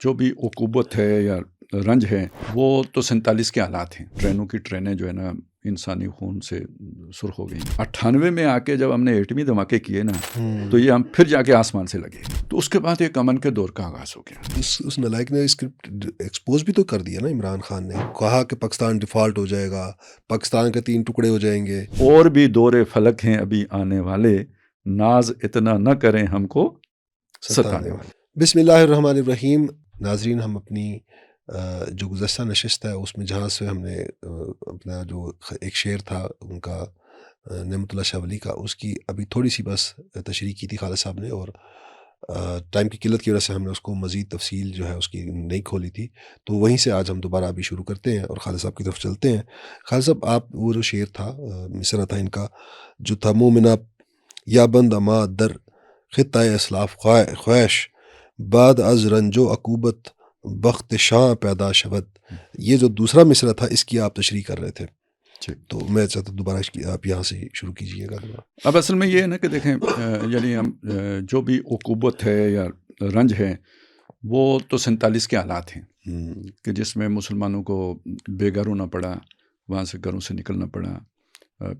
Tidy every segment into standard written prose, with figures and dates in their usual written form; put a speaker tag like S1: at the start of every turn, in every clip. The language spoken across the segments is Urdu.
S1: جو بھی عقوبت ہے یا رنج ہے وہ تو 47 کے حالات ہیں. ٹرینوں کی ٹرینیں جو ہے نا انسانی خون سے سرخ ہو گئیں. 98 میں آ کے جب ہم نے ایٹمی دھماکے کیے نا تو یہ ہم پھر جا کے آسمان سے لگے. تو اس کے بعد ایک امن کے دور کا آغاز ہو گیا.
S2: اس نلائق نے اسکرپٹ ایکسپوز بھی تو کر دیا نا. عمران خان نے کہا کہ پاکستان ڈیفالٹ ہو جائے گا, پاکستان کے 3 ٹکڑے ہو جائیں گے.
S1: اور بھی دور فلک ہیں ابھی آنے والے, ناز اتنا نہ کریں ہم کو ستانے والے.
S2: بسم اللہ الرحمن الرحیم. ناظرین, ہم اپنی جو گزشتہ نشست ہے اس میں جہاں سے ہم نے اپنا جو ایک شعر تھا ان کا نعمت اللہ شاہ ولی کا, اس کی ابھی تھوڑی سی بس تشریح کی تھی خالد صاحب نے, اور ٹائم کی قلت کی وجہ سے ہم نے اس کو مزید تفصیل جو ہے اس کی نہیں کھولی تھی. تو وہیں سے آج ہم دوبارہ ابھی شروع کرتے ہیں اور خالد صاحب کی طرف چلتے ہیں. خالد صاحب, آپ وہ جو شعر تھا, مصرع تھا ان کا جو تھا, مومنہ یا بند اما در خطۂ اسلاف خواہش بعد از رنج و عقوبت بخت شاں پیدا شود. یہ جو دوسرا مصرع تھا اس کی آپ تشریح کر رہے تھے, تو میں چاہتا دوبارہ اس کی آپ یہاں سے شروع کیجئے گا.
S1: اب اصل میں یہ ہے نا کہ دیکھیں, یعنی ہم جو بھی عقوبت ہے یا رنج ہے وہ تو 47 کے حالات ہیں کہ جس میں مسلمانوں کو بے گھر ہونا پڑا, وہاں سے گھروں سے نکلنا پڑا.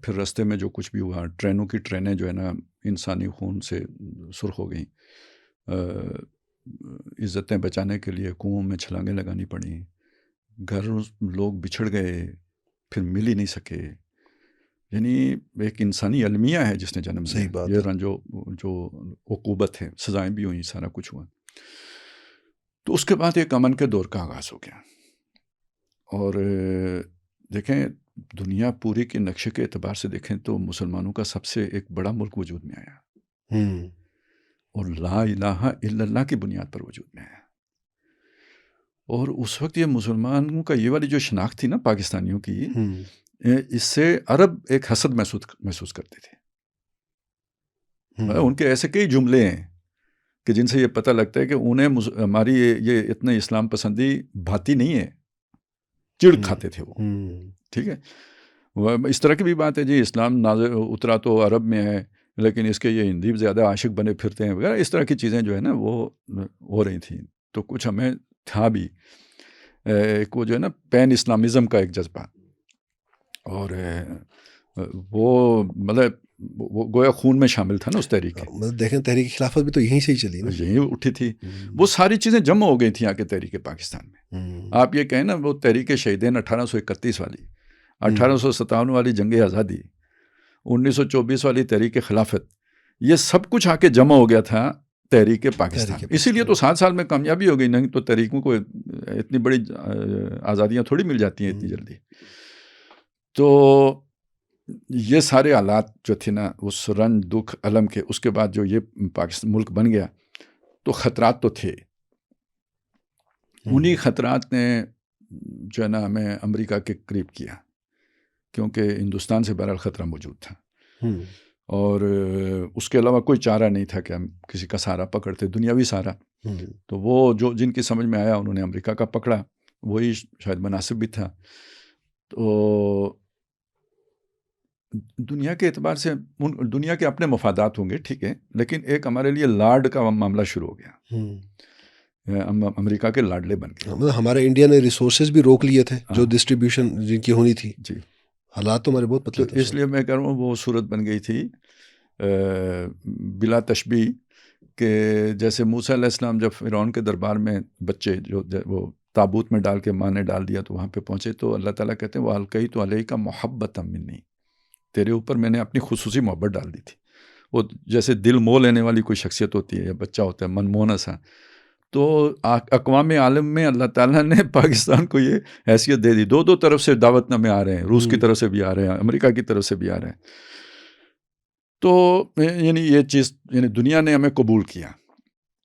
S1: پھر راستے میں جو کچھ بھی ہوا, ٹرینوں کی ٹرینیں جو ہے نا انسانی خون سے سرخ ہو گئیں. عزتیں بچانے کے لیے کنوؤں میں چھلانگیں لگانی پڑیں. گھر لوگ بچھڑ گئے, پھر مل ہی نہیں سکے. یعنی ایک انسانی المیہ ہے جس نے جنم دیا. یہ رنجو جو عقوبت ہے, سزائیں بھی ہوئیں, سارا کچھ ہوا. تو اس کے بعد ایک امن کے دور کا آغاز ہو گیا. اور دیکھیں, دنیا پوری کے نقشے کے اعتبار سے دیکھیں تو مسلمانوں کا سب سے ایک بڑا ملک وجود میں آیا, اور لا الہ الا اللہ کی بنیاد پر وجود میں آیا. اور اس وقت یہ مسلمانوں کا یہ والی جو شناخت تھی نا پاکستانیوں کی, اس سے عرب ایک حسد محسوس کرتے تھے. ان کے ایسے کئی جملے ہیں کہ جن سے یہ پتہ لگتا ہے کہ انہیں ہماری یہ اتنے اسلام پسندی بھاتی نہیں ہے, چڑ کھاتے تھے وہ. ٹھیک ہے, اس طرح کی بھی بات ہے جی, اسلام نازل اترا تو عرب میں ہے لیکن اس کے یہ ہندی زیادہ عاشق بنے پھرتے ہیں وغیرہ, اس طرح کی چیزیں جو ہے نا وہ ہو رہی تھیں. تو کچھ ہمیں تھا بھی ایک وہ جو ہے نا پین اسلامزم کا ایک جذبہ, اور وہ مطلب وہ گویا خون میں شامل تھا نا اس تحریک کے.
S2: مطلب دیکھیں تحریک خلافت بھی تو یہیں سے ہی چلی نا,
S1: یہیں اٹھی تھی. وہ ساری چیزیں جمع ہو گئی تھیں آ کے تحریک پاکستان میں. آپ یہ کہیں نا وہ تحریک شہیدین 1831 والی, 1857 والی جنگ آزادی, 1924 والی تحریک خلافت, یہ سب کچھ آ کے جمع ہو گیا تھا تحریک پاکستان. اسی لیے تو 7 سال میں کامیابی ہو گئی, نہیں تو تحریکوں کو اتنی بڑی آزادیاں تھوڑی مل جاتی ہیں اتنی جلدی. تو یہ سارے حالات جو تھے نا اس رنج دکھ علم کے, اس کے بعد جو یہ پاکستان ملک بن گیا تو خطرات تو تھے. انہی خطرات نے جو ہے نا ہمیں امریکہ کے قریب کیا, کیونکہ ہندوستان سے بہرحال خطرہ موجود تھا, اور اس کے علاوہ کوئی چارہ نہیں تھا کہ ہم کسی کا سہارا پکڑتے, دنیاوی سہارا. تو وہ جو جن کی سمجھ میں آیا انہوں نے امریکہ کا پکڑا, وہی شاید مناسب بھی تھا. تو دنیا کے اعتبار سے دنیا کے اپنے مفادات ہوں گے, ٹھیک ہے, لیکن ایک ہمارے لیے لاڈ کا معاملہ شروع ہو گیا. ہم امریکہ کے لاڈلے بن گئے.
S2: مطلب ہمارے انڈیا نے ریسورسز بھی روک لیے تھے جو ڈسٹریبیوشن جن کی ہونی تھی.
S1: جی,
S2: حالات تو ہمارے بہت پتلے تھے.
S1: اس لیے میں کہہ رہا ہوں وہ صورت بن گئی تھی بلا تشبیہ کہ جیسے موسیٰ علیہ السلام جب فرعون کے دربار میں بچے جو وہ تابوت میں ڈال کے ماں نے ڈال دیا تو وہاں پہ پہنچے, تو اللہ تعالیٰ کہتے ہیں وَأَلْقَيْتُ عَلَيْكَ مَحَبَّةً مِّنِّي, تیرے اوپر میں نے اپنی خصوصی محبت ڈال دی تھی. وہ جیسے دل مو لینے والی کوئی شخصیت ہوتی ہے یا بچہ ہوتا ہے من مونا سا, تو اقوام عالم میں اللہ تعالیٰ نے پاکستان کو یہ حیثیت دے دی. 2 طرف سے دعوت نامے آ رہے ہیں, روس کی طرف سے بھی آ رہے ہیں, امریکہ کی طرف سے بھی آ رہے ہیں. تو یعنی یہ چیز یعنی دنیا نے ہمیں قبول کیا,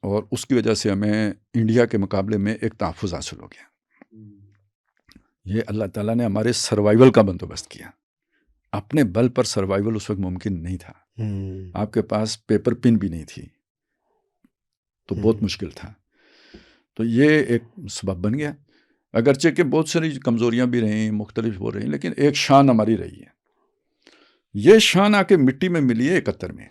S1: اور اس کی وجہ سے ہمیں انڈیا کے مقابلے میں ایک تحفظ حاصل ہو گیا. یہ اللہ تعالیٰ نے ہمارے سروائیول کا بندوبست کیا. اپنے بل پر سروائیول اس وقت ممکن نہیں تھا. آپ کے پاس پیپر پن بھی نہیں تھی, تو بہت مشکل تھا. تو یہ ایک سبب بن گیا, اگرچہ کہ بہت ساری کمزوریاں بھی رہیں, مختلف ہو رہی, لیکن ایک شان ہماری رہی ہے. یہ شان آ کے مٹی میں ملی ہے 71 میں.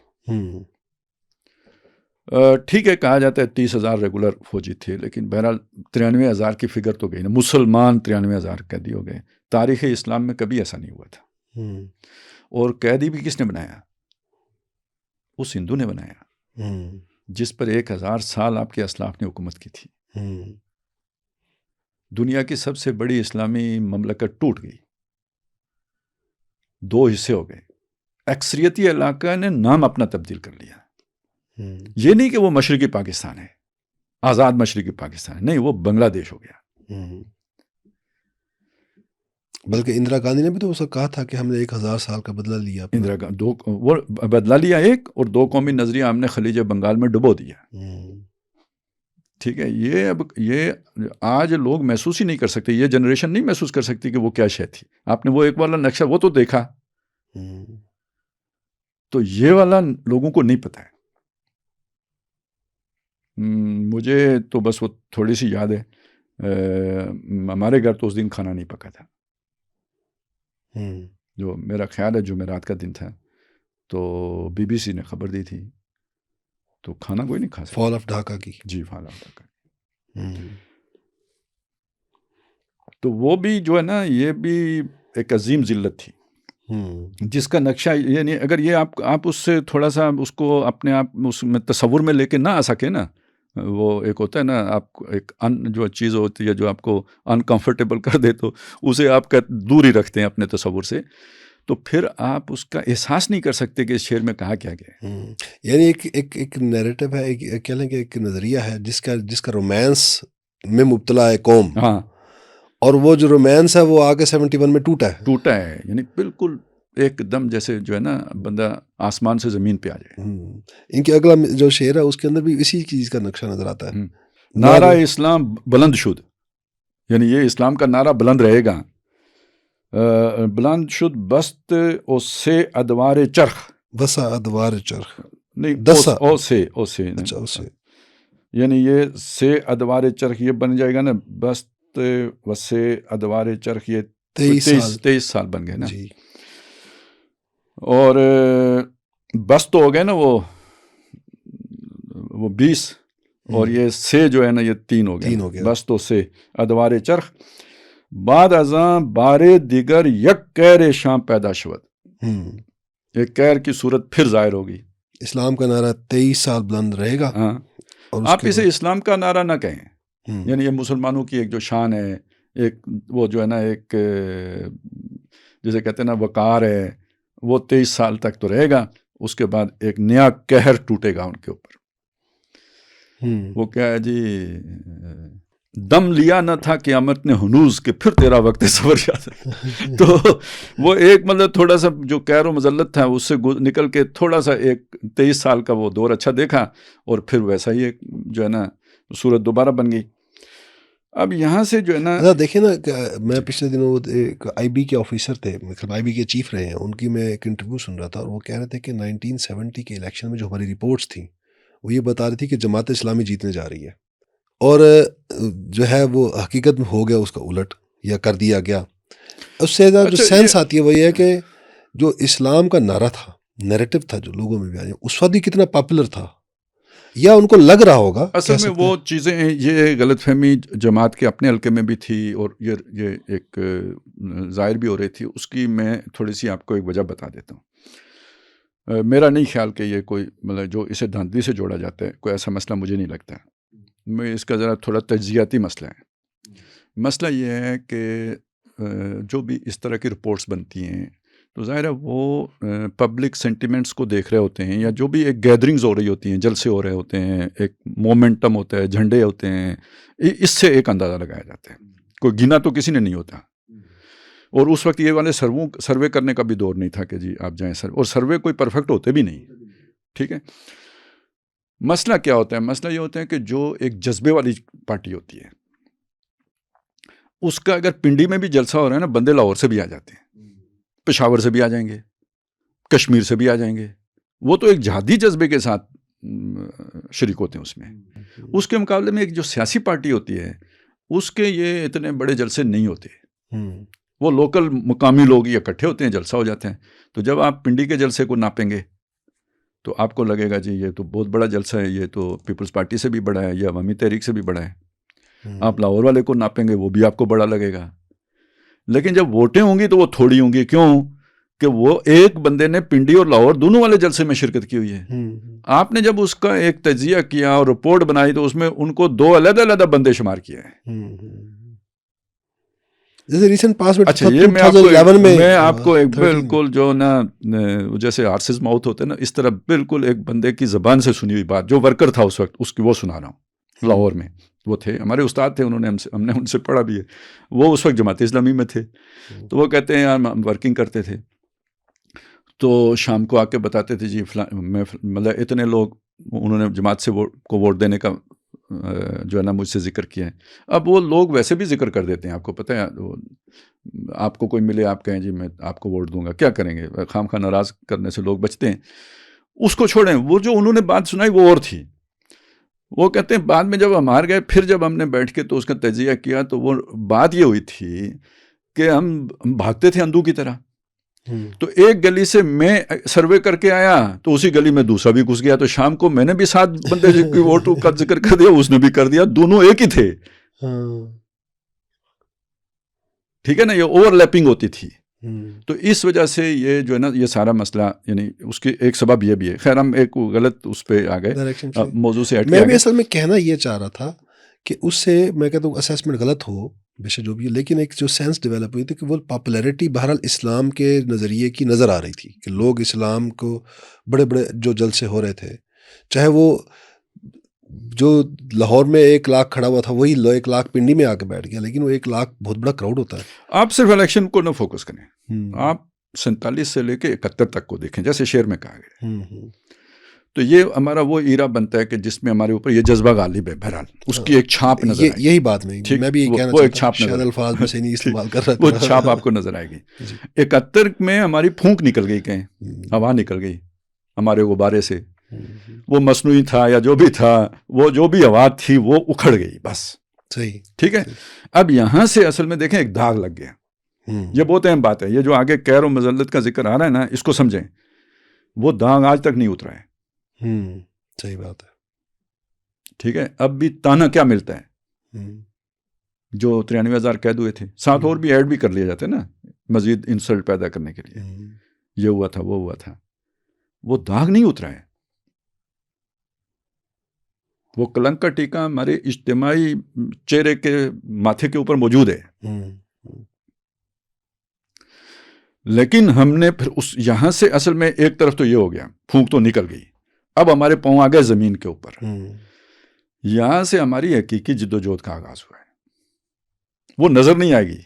S1: ٹھیک ہے، کہا جاتا ہے 30,000 ریگولر فوجی تھے، لیکن بہرحال 93,000 کی فگر تو گئی نا، مسلمان 93,000 قیدی ہو گئے. تاریخ اسلام میں کبھی ایسا نہیں ہوا تھا. اور قیدی بھی کس نے بنایا؟ اس ہندو نے بنایا جس پر 1,000 سال آپ کے اسلاف نے حکومت کی تھی. دنیا کی سب سے بڑی اسلامی مملکت ٹوٹ گئی، 2 حصے ہو گئے. اکثریتی علاقہ نے نام اپنا تبدیل کر لیا. یہ نہیں کہ وہ مشرقی پاکستان ہے، آزاد مشرقی پاکستان ہے، نہیں، وہ بنگلہ دیش ہو گیا.
S2: بلکہ اندرا گاندھی نے بھی تو اس وقت کہا تھا کہ ہم نے 1,000 سال کا بدلہ لیا.
S1: اندرا گاندھی وہ بدلہ لیا ایک، اور 2 قومی نظریہ ہم نے خلیج بنگال میں ڈبو دیا. ٹھیک ہے، یہ آج لوگ محسوس ہی نہیں کر سکتے، یہ جنریشن نہیں محسوس کر سکتی کہ وہ کیا شے تھی. آپ نے وہ ایک والا نقشہ وہ تو دیکھا، تو یہ والا لوگوں کو نہیں پتا ہے. مجھے تو بس وہ تھوڑی سی یاد ہے، ہمارے گھر تو اس دن کھانا نہیں پکا تھا. جو میرا خیال ہے جمعرات کا دن تھا، تو BBC نے خبر دی تھی، تو کھانا کوئی نہیں کھا سکتا.
S2: فال آف ڈھاکہ کی.
S1: جی، فال آف ڈھاکہ. تو وہ بھی جو ہے نا، یہ بھی ایک عظیم ذلت تھی جس کا نقشہ، یعنی اگر یہ آپ اس سے تھوڑا سا اس کو اپنے آپ اس میں تصور میں لے کے نہ آ سکے نا، وہ ایک ہوتا ہے نا، آپ کو ایک جو چیز ہوتی ہے جو آپ کو انکمفرٹیبل کر دے، تو اسے آپ کا دور ہی رکھتے ہیں اپنے تصور سے، تو پھر آپ اس کا احساس نہیں کر سکتے کہ اس شعر میں کہا کیا گیا ہے.
S2: یعنی ایک نیریٹو ہے، کہہ لیں کہ ایک نظریہ ہے جس کا رومانس میں مبتلا ہے قوم.
S1: ہاں،
S2: اور وہ جو رومانس ہے وہ آگے 71 میں ٹوٹا ہے.
S1: یعنی بالکل ایک دم جیسے جو ہے نا بندہ آسمان سے زمین پہ آ جائے.
S2: ان کے اگلا جو شعر ہے اس کے اندر بھی اسی چیز کا نقشہ نظر آتا ہے.
S1: نعرہ اسلام بلند شد، یعنی یہ اسلام کا نعرہ بلند رہے گا. بلند شد بست او سے ادوار چرخ،
S2: بسا ادوار چرخ
S1: نہیں،
S2: دسا
S1: او سے
S2: اچھا اسے،
S1: یعنی یہ سے ادوار چرخ یہ بن جائے گا نا، بست و سے ادوار چرخ، یہ 23 سال بن گئے نا.
S2: جی.
S1: اور بس تو ہو گئے نا وہ 20، اور یہ سے جو ہے نا یہ 3 ہو گئے. بس تو سے ادوار چرخ بعد ازاں بارے دیگر یک کیر شام پیدا شود، ایک کیر کی صورت پھر ظاہر ہوگی.
S2: اسلام کا نعرہ 23 سال بلند رہے گا.
S1: ہاں، آپ اسے اسلام کا نعرہ نہ کہیں، یعنی یہ مسلمانوں کی ایک جو شان ہے، ایک وہ جو ہے نا ایک جسے کہتے ہیں نا وقار ہے، وہ 23 سال تک تو رہے گا. اس کے بعد ایک نیا قہر ٹوٹے گا ان کے اوپر. وہ کیا ہے جی، دم لیا نہ تھا قیامت نے ہنوز کہ پھر تیرا وقت صبر یاد ہے. تو وہ ایک مطلب تھوڑا سا جو قہر و مذلت تھا اس سے نکل کے تھوڑا سا ایک 23 سال کا وہ دور اچھا دیکھا، اور پھر ویسا ہی ایک جو ہے نا صورت دوبارہ بن گئی. اب یہاں سے جو ہے نا
S2: دیکھیں نا، میں پچھلے دنوں ایک IB کے آفیسر تھے، مطلب IB کے چیف رہے ہیں، ان کی میں ایک انٹرویو سن رہا تھا، اور وہ کہہ رہے تھے کہ 1970 کے الیکشن میں جو ہماری رپورٹس تھیں وہ یہ بتا رہی تھی کہ جماعت اسلامی جیتنے جا رہی ہے، اور جو ہے وہ حقیقت میں ہو گیا اس کا الٹ، یا کر دیا گیا. اس سے جو سینس آتی ہے وہ یہ ہے کہ جو اسلام کا نعرہ تھا، نیریٹو تھا جو لوگوں میں بھی آیا، اس وقت بھی کتنا پاپولر تھا، یا ان کو لگ رہا ہوگا.
S1: اصل میں وہ چیزیں، یہ غلط فہمی جماعت کے اپنے حلقے میں بھی تھی، اور یہ ایک ظاہر بھی ہو رہی تھی. اس کی میں تھوڑی سی آپ کو ایک وجہ بتا دیتا ہوں. میرا نہیں خیال کہ یہ کوئی مطلب جو اسے دھاندلی سے جوڑا جاتا ہے، کوئی ایسا مسئلہ مجھے نہیں لگتا. میں اس کا ذرا تھوڑا تجزیاتی مسئلہ ہے. مسئلہ یہ ہے کہ جو بھی اس طرح کی رپورٹس بنتی ہیں تو ظاہر ہے وہ پبلک سینٹیمنٹس کو دیکھ رہے ہوتے ہیں، یا جو بھی ایک گیدرنگز ہو رہی ہوتی ہیں، جلسے ہو رہے ہوتے ہیں، ایک مومنٹم ہوتا ہے، جھنڈے ہوتے ہیں، اس سے ایک اندازہ لگایا جاتا ہے. کوئی گنا تو کسی نے نہیں ہوتا. اور اس وقت یہ والے سروے کرنے کا بھی دور نہیں تھا کہ جی آپ جائیں اور سروے کوئی پرفیکٹ ہوتے بھی نہیں. ٹھیک ہے، مسئلہ کیا ہوتا ہے؟ مسئلہ یہ ہوتا ہے کہ جو ایک جذبے والی پارٹی ہوتی ہے، اس کا اگر پنڈی میں بھی جلسہ ہو رہا ہے نا، بندے لاہور سے بھی آ جاتے ہیں، پشاور سے بھی آ جائیں گے، کشمیر سے بھی آ جائیں گے. وہ تو ایک جہادی جذبے کے ساتھ شریک ہوتے ہیں اس میں. اس کے مقابلے میں ایک جو سیاسی پارٹی ہوتی ہے، اس کے یہ اتنے بڑے جلسے نہیں ہوتے. وہ لوکل مقامی لوگ اکٹھے ہوتے ہیں، جلسہ ہو جاتے ہیں. تو جب آپ پنڈی کے جلسے کو ناپیں گے تو آپ کو لگے گا جی یہ تو بہت بڑا جلسہ ہے، یہ تو پیپلز پارٹی سے بھی بڑا ہے، یہ عوامی تحریک سے بھی بڑا ہے. آپ لاہور والے کو ناپیں گے وہ بھی آپ کو بڑا لگے گا. لیکن جب ووٹیں ہوں گی تو وہ تھوڑی ہوں گی. کیوں کہ وہ ایک بندے نے پنڈی اور لاہور دونوں والے جلسے میں شرکت کی ہوئی ہے. آپ نے جب اس کا ایک تجزیہ کیا اور رپورٹ بنائی تو اس میں ان کو 2 علیحدہ بندے شمار کیے ہیں.
S2: جیسے ریسنٹ پاس میں
S1: اچھا یہ
S2: 2011
S1: میں آپ کو ایک بالکل جو نا جیسے ہارسز ماؤتھ ہوتے ہیں نا، اس طرح بالکل ایک بندے کی زبان سے سنی ہوئی بات، جو ورکر تھا اس وقت، اس کی وہ سنا رہا ہوں. لاہور میں وہ تھے، ہمارے استاد تھے، انہوں نے ہم نے ان سے پڑھا بھی ہے. وہ اس وقت جماعت اسلامی میں تھے. تو وہ کہتے ہیں یار ہم ورکنگ کرتے تھے تو شام کو آ کے بتاتے تھے جی میں مطلب اتنے لوگ انہوں نے جماعت سے کو ووٹ دینے کا جو ہے نا مجھ سے ذکر کیا ہے. اب وہ لوگ ویسے بھی ذکر کر دیتے ہیں، آپ کو پتہ ہے، آپ کو کوئی ملے آپ کہیں جی میں آپ کو ووٹ دوں گا، کیا کریں گے، خام خواہ ناراض کرنے سے لوگ بچتے ہیں. اس کو چھوڑیں، وہ جو انہوں نے بات سنائی وہ اور تھی. وہ کہتے ہیں بعد میں جب ہم ہار گئے، پھر جب ہم نے بیٹھ کے تو اس کا تجزیہ کیا تو وہ بات یہ ہوئی تھی کہ ہم بھاگتے تھے اندھو کی طرح. تو ایک گلی سے میں سروے کر کے آیا تو اسی گلی میں دوسرا بھی گھس گیا، تو شام کو میں نے بھی 7 بندے کی ووٹ کا ذکر کر دیا، اس نے بھی کر دیا، دونوں ایک ہی تھے. ٹھیک ہے نا، یہ اوور لیپنگ ہوتی تھی. تو اس وجہ سے یہ جو ہے نا یہ سارا مسئلہ، یعنی اس کے ایک سبب یہ بھی ہے. خیر ہم ایک غلط اس پہ آ گئے، موضوع سے ہٹ کے.
S2: میں بھی اصل میں کہنا یہ چاہ رہا تھا کہ اس سے میں کہتا ہوں اسیسمنٹ غلط ہو بے شک جو بھی ہے، لیکن ایک جو سینس ڈیولپ ہوئی تھی کہ وہ پاپولیرٹی بہرحال اسلام کے نظریے کی نظر آ رہی تھی کہ لوگ اسلام کو بڑے بڑے جو جلسے ہو رہے تھے، چاہے وہ جو لاہور میں 1 لاکھ کھڑا ہوا تھا وہی 1 لاکھ پنڈی میں آ کے بیٹھ گیا، لیکن وہ 1 لاکھ بہت بڑا کراؤڈ ہوتا ہے.
S1: آپ صرف الیکشن کو نہ فوکس کریں، آپ 47 سے لے کے 71 تک کو دیکھیں، جیسے شعر میں کہا گیا. تو یہ ہمارا وہ ایرا بنتا ہے کہ جس میں ہمارے اوپر یہ جذبہ غالب ہے. بہرحال اس کی ایک چھاپ نظر آئے گی.
S2: یہی بات میں بھی یہ کہنا چاہتا ہوں، شاید الفاظ میں سے نہیں استعمال کر رہا تھا،
S1: وہ چھاپ آپ کو نظر آئے گی. 71 میں ہماری پھونک نکل گئی، کہیں ہوا نکل گئی ہمارے غبارے سے. وہ مصنوعی تھا یا جو بھی تھا، وہ جو بھی ہوا تھی وہ اکھڑ گئی بس.
S2: صحیح،
S1: ٹھیک ہے. اب یہاں سے اصل میں دیکھیں ایک داغ لگ گیا. یہ بہت اہم بات ہے. یہ جو آگے کہر و مذلت کا ذکر آ رہا ہے نا، اس کو سمجھیں. وہ داغ آج تک نہیں اترا ہے.
S2: صحیح بات ہے.
S1: ٹھیک ہے. اب بھی تانا کیا ملتا ہے، جو 93,000 قید ہوئے تھے، ساتھ اور بھی ایڈ بھی کر لیا جاتا ہے نا مزید انسلٹ پیدا کرنے کے لیے. یہ ہوا تھا، وہ ہوا تھا. وہ داغ نہیں اترا ہے. وہ کلنک کا ٹیکہ ہمارے اجتماعی چہرے کے ماتھے کے اوپر موجود ہے. لیکن ہم نے پھر یہاں سے اصل میں ایک طرف تو یہ ہو گیا، پھونک تو نکل گئی. اب ہمارے پاؤں آ گئے زمین کے اوپر. یہاں سے ہماری حقیقی جد و جہد کا آغاز ہوا ہے. وہ نظر نہیں آئے گی.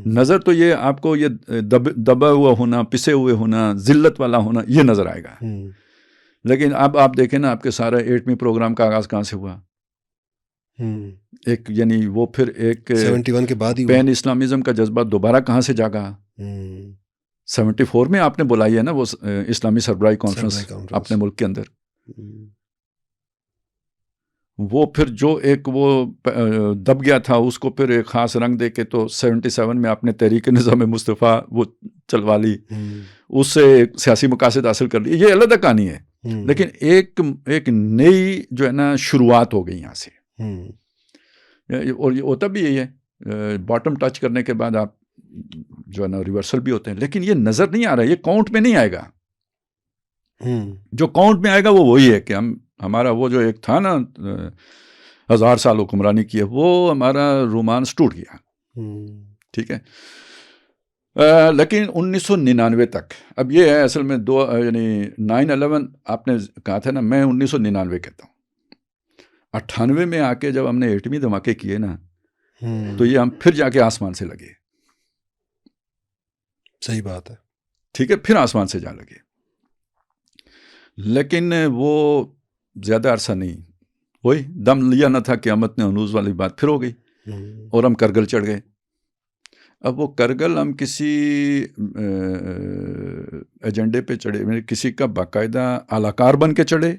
S1: نظر تو یہ آپ کو یہ دبا ہوا ہونا، پسے ہوئے ہونا، ذلت والا ہونا، یہ نظر آئے گا. لیکن اب آپ دیکھیں نا، آپ کے سارا 8ویں پروگرام کا آغاز کہاں سے ہوا؟ ایک یعنی وہ پھر ایک
S2: 71 کے بعد ہی
S1: پین اسلامزم کا جذبہ دوبارہ کہاں سے جاگا؟ 74 میں آپ نے بلائی ہے نا وہ اسلامی سربراہی کانفرنس اپنے ملک کے اندر. وہ پھر جو ایک وہ دب گیا تھا اس کو پھر ایک خاص رنگ دے کے تو 77 میں آپ نے تحریک نظام مصطفیٰ وہ چلوا لی، اس سے سیاسی مقاصد حاصل کر لی. یہ علیحدہ کہانی ہے. لیکن ایک نئی جو ہے نا شروعات ہو گئی یہاں سے. اور یہ ہوتا بھی یہی ہے، باٹم ٹچ کرنے کے بعد آپ جو ہے نا ریورسل بھی ہوتے ہیں. لیکن یہ نظر نہیں آ رہا ہے، یہ کاؤنٹ میں نہیں آئے گا. جو کاؤنٹ میں آئے گا وہ وہی ہے کہ ہمارا وہ جو ایک تھا نا 1000 سال حکمرانی کی ہے، وہ ہمارا رومانس ٹوٹ گیا. ٹھیک ہے. لیکن 1999 تک، اب یہ ہے اصل میں یعنی 9/11 آپ نے کہا تھا نا، میں 1999 کہتا ہوں. 98 میں آ کے جب ہم نے ایٹمی دھماکے کیے نا، تو یہ ہم پھر جا کے آسمان سے لگے.
S2: صحیح بات ہے.
S1: ٹھیک ہے. پھر آسمان سے جا لگے. لیکن وہ زیادہ عرصہ نہیں، وہی دم لیا نہ تھا قیامت نے ہنوز والی بات پھر ہو گئی، اور ہم کرگل چڑھ گئے. اب وہ کرگل ہم کسی ایجنڈے پہ چڑھے، کسی کا باقاعدہ اعلی کار بن کے چڑھے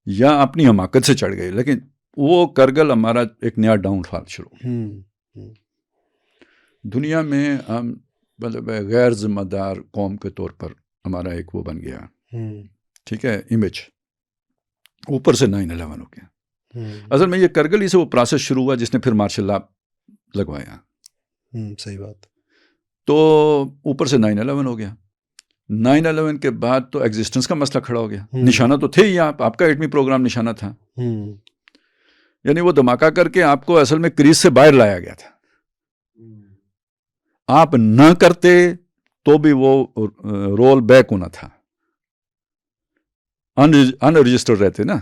S1: یا اپنی حماقت سے چڑھ گئے، لیکن وہ کرگل ہمارا ایک نیا ڈاؤن فال شروع. دنیا میں ہم مطلب غیر ذمہ دار قوم کے طور پر ہمارا ایک وہ بن گیا ٹھیک ہے، امیج اوپر سے 9/11 ہو گیا. اصل میں یہ کرگل ہی سے وہ پروسیس شروع ہوا جس نے پھر مارشل لا لگوایا.
S2: صحیح بات.
S1: تو اوپر سے 9/11 ہو گیا. 9/11 کے بعد تو ایگزسٹنس کا مسئلہ کھڑا ہو گیا. نشانہ تو تھے ہی، آپ کا ایٹمی پروگرام نشانہ تھا. یعنی وہ دھماکہ کر کے آپ کو اصل میں کریز سے باہر لایا گیا تھا. آپ نہ کرتے تو بھی وہ رول بیک ہونا تھا. ان رجسٹرڈ رہتے نا،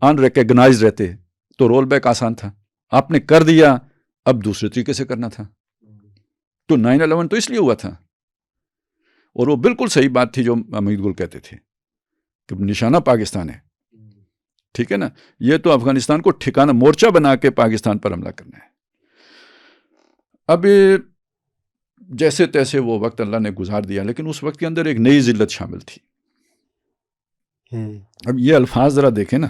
S1: ان ریکگنائز رہتے تو رول بیک آسان تھا. آپ نے کر دیا، اب دوسرے طریقے سے کرنا تھا. تو 9/11 تو اس لیے ہوا تھا. اور وہ بالکل صحیح بات تھی جو حمید گل کہتے تھے کہ نشانہ پاکستان ہے. ٹھیک ہے نا، یہ تو افغانستان کو ٹھکانہ مورچہ بنا کے پاکستان پر حملہ کرنا ہے. اب جیسے تیسے وہ وقت اللہ نے گزار دیا، لیکن اس وقت کے اندر ایک نئی ذلت شامل تھی. اب یہ الفاظ ذرا دیکھیں نا،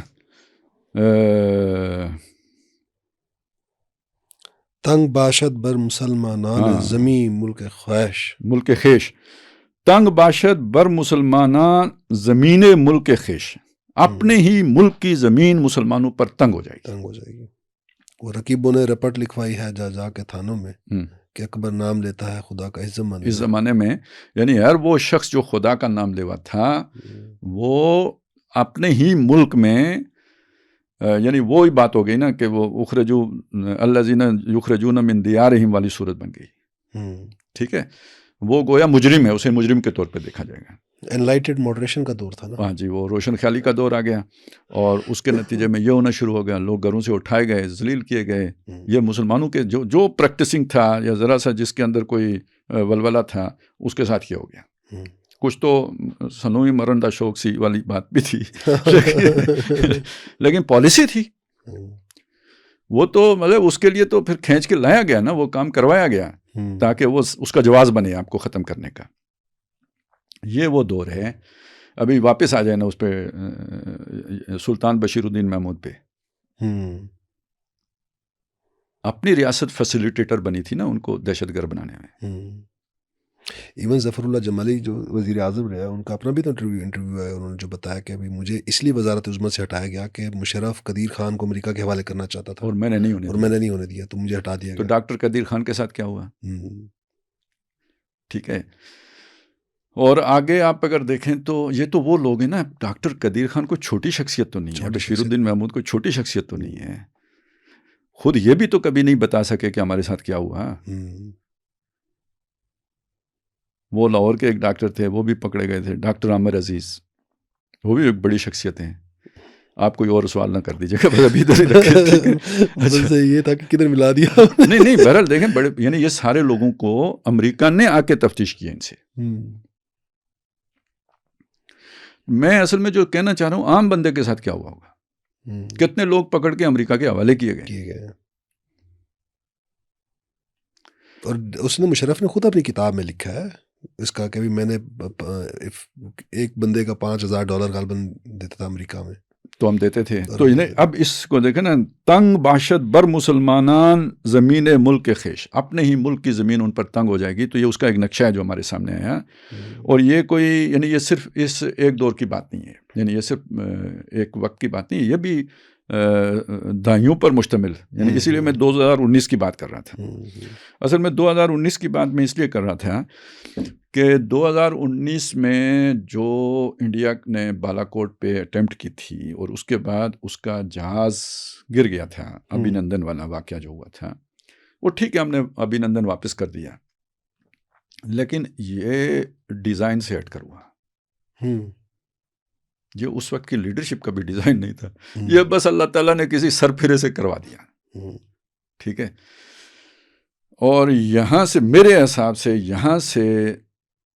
S2: تنگ باشد بر مسلمانان زمین ملک خیش.
S1: ملک خیش، تنگ باشد بر مسلمانان زمین ملک خیش. اپنے ہی ملک کی زمین مسلمانوں پر تنگ ہو جائے گی.
S2: وہ رقیبوں نے رپٹ لکھوائی ہے جا جا کے تھانوں میں کہ اکبر نام لیتا ہے خدا کا اس
S1: زمانے میں. یعنی ہر وہ شخص جو خدا کا نام لیوا تھا وہ اپنے ہی ملک میں، یعنی وہی بات ہو گئی نا کہ وہ اخرجو الذین یخرجون من دیارہم والی صورت بن گئی. ٹھیک ہے، وہ گویا مجرم ہے، اسے مجرم کے طور پہ دیکھا جائے گا.
S2: انلائٹڈ ماڈریشن کا دور تھا نا.
S1: ہاں جی، وہ روشن خیالی کا دور آ گیا، اور اس کے نتیجے میں یہ ہونا شروع ہو گیا، لوگ گھروں سے اٹھائے گئے، ذلیل کیے گئے. یہ مسلمانوں کے جو پریکٹسنگ تھا یا ذرا سا جس کے اندر کوئی ولولہ تھا اس کے ساتھ یہ ہو گیا. کچھ تو سنوئی مرندہ شوق سی والی بات بھی تھی لیکن پالیسی تھی وہ تو، مطلب اس کے لیے تو پھر کھینچ کے لایا گیا نا، وہ کام کروایا گیا تاکہ وہ اس کا جواز بنے آپ کو ختم کرنے کا. یہ وہ دور ہے. ابھی واپس آ جائے نا اس پہ، سلطان بشیر الدین محمود پہ. اپنی ریاست فیسیلیٹیٹر بنی تھی نا ان کو دہشت گرد بنانے میں.
S2: ایون ظفر اللہ جمالی جو وزیر اعظم رہے، ان کا اپنا بھی تو انٹرویو ہے. انہوں نے جو بتایا کہ ابھی مجھے اس لیے وزارت عظمیٰ سے ہٹایا گیا کہ مشرف قدیر خان کو امریکہ کے حوالے کرنا چاہتا تھا
S1: اور میں نے نہیں
S2: ہونے دیا تو مجھے ہٹا دیا گیا.
S1: تو ڈاکٹر قدیر خان کے ساتھ کیا ہوا؟ ٹھیک ہے. اور آگے آپ اگر دیکھیں تو یہ تو وہ لوگ ہیں نا، ڈاکٹر قدیر خان کوئی چھوٹی شخصیت تو نہیں ہے، بشیر الدین محمود کوئی چھوٹی شخصیت تو نہیں ہے. خود یہ بھی تو کبھی نہیں بتا سکے کہ ہمارے ساتھ کیا ہوا. وہ لاہور کے ایک ڈاکٹر تھے، وہ بھی پکڑے گئے تھے، ڈاکٹر عامر عزیز، وہ بھی ایک بڑی شخصیت ہیں. آپ کوئی اور سوال نہ کر دیجیے گا، ابھی ادھر ہی رکھیں.
S2: یہ تھا کہ کدھر ملا دیا.
S1: نہیں بہرحال دیکھیں، بڑے یعنی یہ سارے لوگوں کو امریکہ نے آ کے تفتیش کی ان سے. میں اصل میں جو کہنا چاہ رہا ہوں، عام بندے کے ساتھ کیا ہوا ہوگا؟ کتنے لوگ پکڑ کے امریکہ کے حوالے کیے گئے.
S2: اور اس نے، مشرف نے خود اپنی کتاب میں لکھا ہے اس کا کہ میں نے ایک بندے کا $5,000 غالباً دیتا تھا امریکہ میں.
S1: تو ہم دیتے تھے. تو اب اس کو دیکھیں نا، تنگ باشد بر مسلمانان زمین ملک خیش، اپنے ہی ملک کی زمین ان پر تنگ ہو جائے گی. تو یہ اس کا ایک نقشہ ہے جو ہمارے سامنے آیا. اور یہ کوئی، یعنی یہ صرف اس ایک دور کی بات نہیں ہے، یعنی یہ صرف ایک وقت کی بات نہیں ہے، یہ بھی دہائیوں پر مشتمل. یعنی اسی لیے میں 2019 کی بات کر رہا تھا. اصل میں 2019 کی بات میں اس لیے کر رہا تھا کہ 2019 میں جو انڈیا نے بالا کوٹ پہ اٹیمپٹ کی تھی اور اس کے بعد اس کا جہاز گر گیا تھا، ابھی نندن والا واقعہ جو ہوا تھا، وہ ٹھیک ہے ہم نے ابھی نندن واپس کر دیا، لیکن یہ ڈیزائن سے ہٹ کر ہوا. یہ اس وقت کی لیڈرشپ کا بھی ڈیزائن نہیں تھا، یہ بس اللہ تعالیٰ نے کسی سرپھرے سے کروا دیا. ٹھیک ہے. اور یہاں سے میرے حساب سے یہاں سے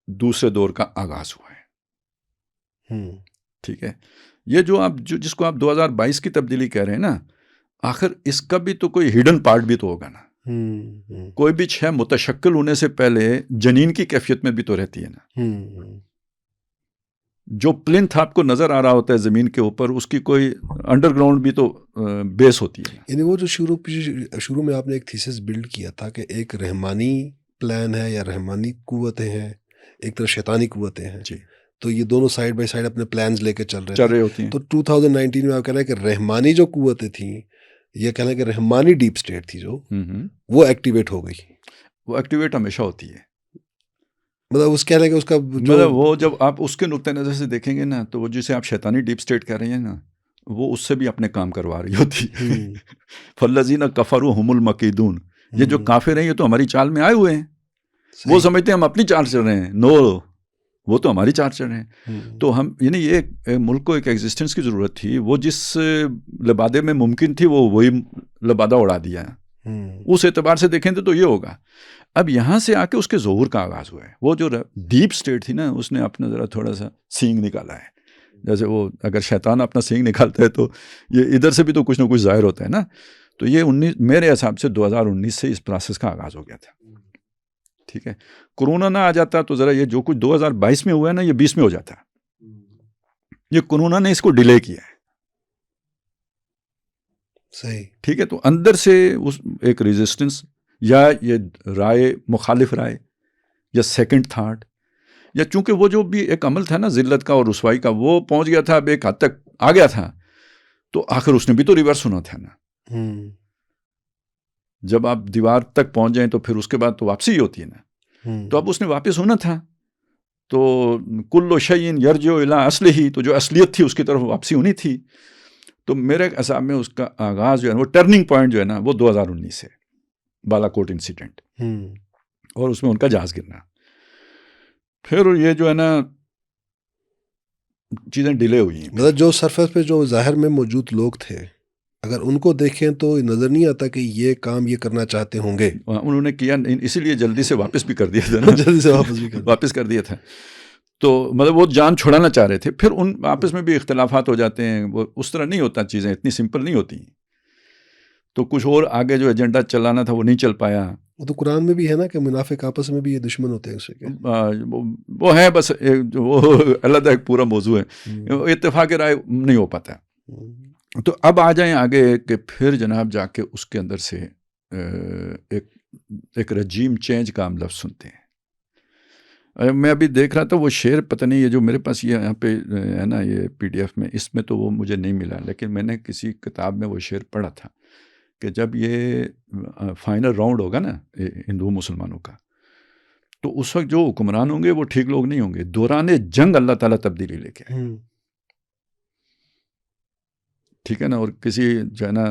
S1: دوسرے دور کا آغاز ہوا ہے. ٹھیک ہے. یہ جو آپ جس کو آپ 2022 کی تبدیلی کہہ رہے ہیں نا، آخر اس کا بھی تو کوئی ہڈن پارٹ بھی تو ہوگا نا. کوئی بھی شے متشکل ہونے سے پہلے جنین کی کیفیت میں بھی تو رہتی ہے نا. جو پلنتھ آپ کو نظر آ رہا ہوتا ہے زمین کے اوپر، اس کی کوئی انڈر گراؤنڈ بھی تو بیس ہوتی ہے.
S2: یعنی وہ جو شروع میں آپ نے ایک تھیسس بلڈ کیا تھا کہ ایک رحمانی پلان ہے یا رحمانی قوتیں ہیں، ایک طرف شیطانی قوتیں ہیں.
S1: جی.
S2: تو یہ دونوں سائڈ بائی سائڈ اپنے پلانز لے کے چل رہے
S1: چل
S2: تھے.
S1: رہے ہوتی ہیں.
S2: تو 2019 میں آپ کہہ رہے ہیں کہ رحمانی جو قوتیں تھیں، یہ کہہ رہے ہیں کہ رحمانی ڈیپ اسٹیٹ تھی جو وہ ایکٹیویٹ ہو گئی.
S1: وہ ایکٹیویٹ ہمیشہ ہوتی ہے.
S2: مطلب اس کہہ رہے ہیں کہ اس کا جو
S1: مطلب وہ جب آپ اس کے نقطۂ نظر سے دیکھیں گے نا، تو وہ جسے آپ شیطانی ڈیپ اسٹیٹ کہہ رہے ہیں نا، وہ اس سے بھی اپنے کام کروا رہی ہوتی ہے. فالذین کفروا هم المکیدون. یہ جو کافر ہیں یہ تو ہماری چال میں آئے ہوئے ہیں. وہ سمجھتے ہیں ہم اپنی چال چل رہے ہیں. نو، وہ تو ہماری چال چل رہے ہیں. تو ہم یعنی یہ ملک کو ایک ایگزسٹنس کی ضرورت تھی. وہ جس لبادے میں ممکن تھی وہ وہی لبادہ اڑا دیا. اس اعتبار سے دیکھیں تو یہ ہوگا. اب یہاں سے آ کے اس کے ظہور کا آغاز ہوا ہے. وہ جو ڈیپ اسٹیٹ تھی نا، اس نے اپنا ذرا تھوڑا سا سینگ نکالا ہے. جیسے وہ اگر شیطان اپنا سینگ نکالتا ہے تو یہ ادھر سے بھی تو کچھ نہ کچھ ظاہر ہوتا ہے نا. تو یہ میرے حساب سے 2019 سے اس پروسیس کا آغاز ہو گیا تھا. ٹھیک ہے، کورونا نہ آ جاتا تو ذرا یہ جو کچھ 2022 میں ہوا ہے نا، یہ 20 میں ہو جاتا. یہ کورونا نے اس کو ڈیلے کیا ہے.
S2: صحیح.
S1: ٹھیک ہے، تو اندر سے ایک ریزسٹنس یا یہ رائے، مخالف رائے یا سیکنڈ تھاٹ، یا چونکہ وہ جو بھی ایک عمل تھا نا ذلت کا اور رسوائی کا، وہ پہنچ گیا تھا، اب ایک حد تک آ گیا تھا، تو آخر اس نے بھی تو ریورس ہونا تھا نا. جب آپ دیوار تک پہنچ جائیں تو پھر اس کے بعد تو واپسی ہی ہوتی ہے نا. تو اب اس نے واپس ہونا تھا. تو کل شیء یرجع الی اصلہ، تو جو اصلیت تھی اس کی طرف واپسی ہونی تھی. تو میرے حساب میں اس کا آغاز جو ہے وہ ٹرننگ پوائنٹ جو ہے نا وہ 2019 ہے، بالا کوٹ انسیڈنٹ اور اس میں ان کا جہاز گرنا. پھر یہ جو ہے نا چیزیں ڈیلے ہوئی ہیں.
S2: مطلب جو سرفیس پہ جو ظاہر میں موجود لوگ تھے، اگر ان کو دیکھیں تو نظر نہیں آتا کہ یہ کام یہ کرنا چاہتے ہوں گے.
S1: انہوں نے کیا، اسی لیے جلدی سے واپس بھی کر دیا تھا نا.
S2: جلدی سے واپس
S1: کر دیا تھا. تو مطلب وہ جان چھڑانا چاہ رہے تھے. پھر ان آپس میں بھی اختلافات ہو جاتے ہیں. وہ اس طرح نہیں ہوتا، چیزیں اتنی سمپل نہیں ہوتی. تو کچھ اور آگے جو ایجنڈا چلانا تھا وہ نہیں چل پایا.
S2: وہ تو قرآن میں بھی ہے نا کہ منافق آپس میں بھی یہ دشمن ہوتے ہیں اس کے.
S1: وہ ہے بس وہ علیحدہ ایک پورا موضوع ہے. اتفاق رائے نہیں ہو پاتا. تو اب آ جائیں آگے کہ پھر جناب جا کے اس کے اندر سے ایک رجیم چینج کا ہم لفظ سنتے ہیں. میں ابھی دیکھ رہا تھا وہ شعر، پتہ نہیں یہ جو میرے پاس یہ یہاں پہ ہے نا یہ PDF میں، اس میں تو وہ مجھے نہیں ملا، لیکن میں نے کسی کتاب میں وہ شعر پڑھا تھا کہ جب یہ فائنل راؤنڈ ہوگا نا ہندو مسلمانوں کا، تو اس وقت جو حکمران ہوں گے وہ ٹھیک لوگ نہیں ہوں گے. دوران جنگ اللہ تعالیٰ تبدیلی لے کے آئے. ٹھیک ہے نا. اور کسی جو ہے نا،